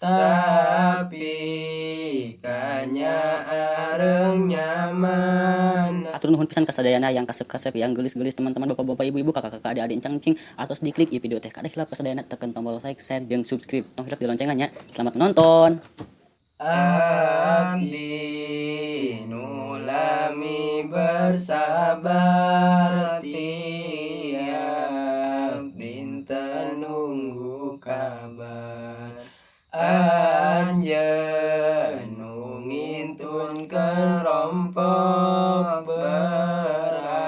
tapi kanya areng nyaman. Atur nuhun pisan kasadayana yang kasep-kasep, yang gelis-gelis, teman-teman, bapak-bapak, ibu-ibu, kakak-kakak, adik-adik, encang-encing, atos diklik di video teh kada hilap kasadayana tekan tombol like, share, jeung subscribe. Tong hilap di loncengannya. Selamat menonton. Abdi nulami bersabar tiap dinten nunggu kabar. Anjeun nu ngintun kerompok berangkat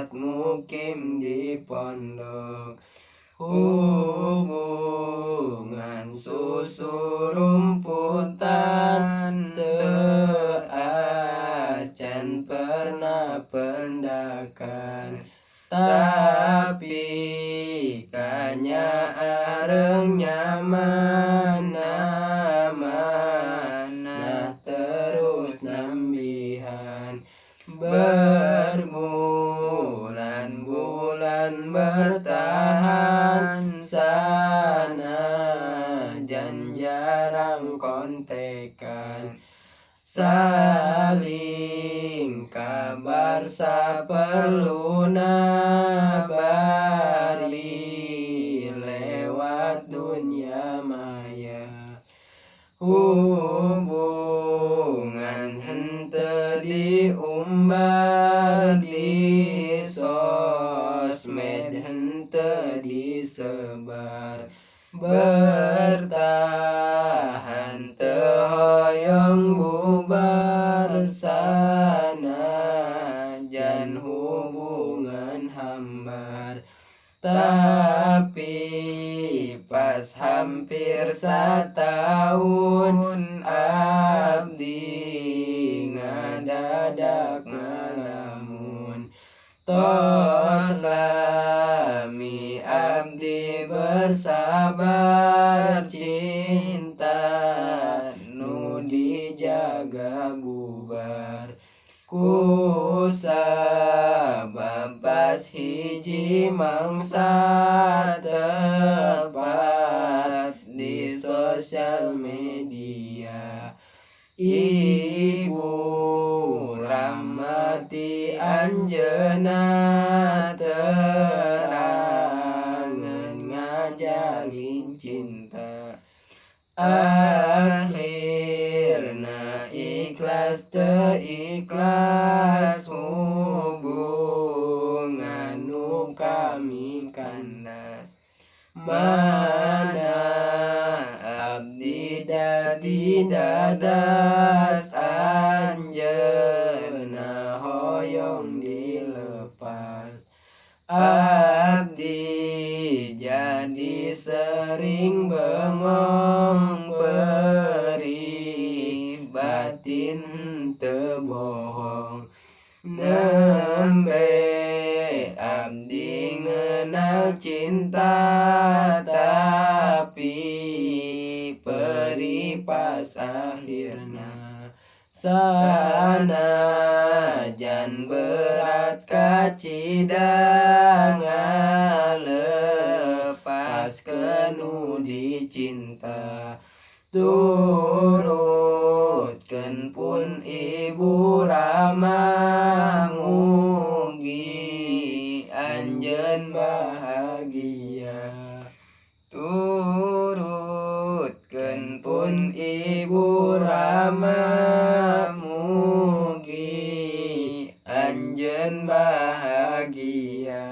mukim di pondok. Hubungan susurumputan teu acan pernah pendakan, tapi kanya areng nyaman amanah terus nambihan. Berbulan-bulan bertahan sanajan jarang kontekan, saling kabar saperluna bari lewat dunia maya. Hubungan henteu diumbar di sosmed, henteu disebar, bertahan teu hoyong bubar sanajan hubungan hambar. Tapi pas hampir satahun abdi ngadadak ngalamun. Tos lami abdi bersabar, cinta nu dijaga bubar. Ku sabab pas hiji mangsa tepat di sosial media, Ibu Rahmati anjeunna terangeun ngajalin cinta. Akhirna ikhlas teu ikhlas hubungan nu kami kandas. Mana abdi dadi dadas anjeunna hoyong dilepas. Abdi jadi sering bengong beri batin teu bohong. Nembe abdi ngeunah cinta, tapi peri pas akhirna. Sanajan berat kacida ngalepaskeun nu dicinta. Turutkeun pun Ibu Rama, mugi anjeun bahagia. Turutkeun pun Ibu Rama, mugi anjeun bahagia.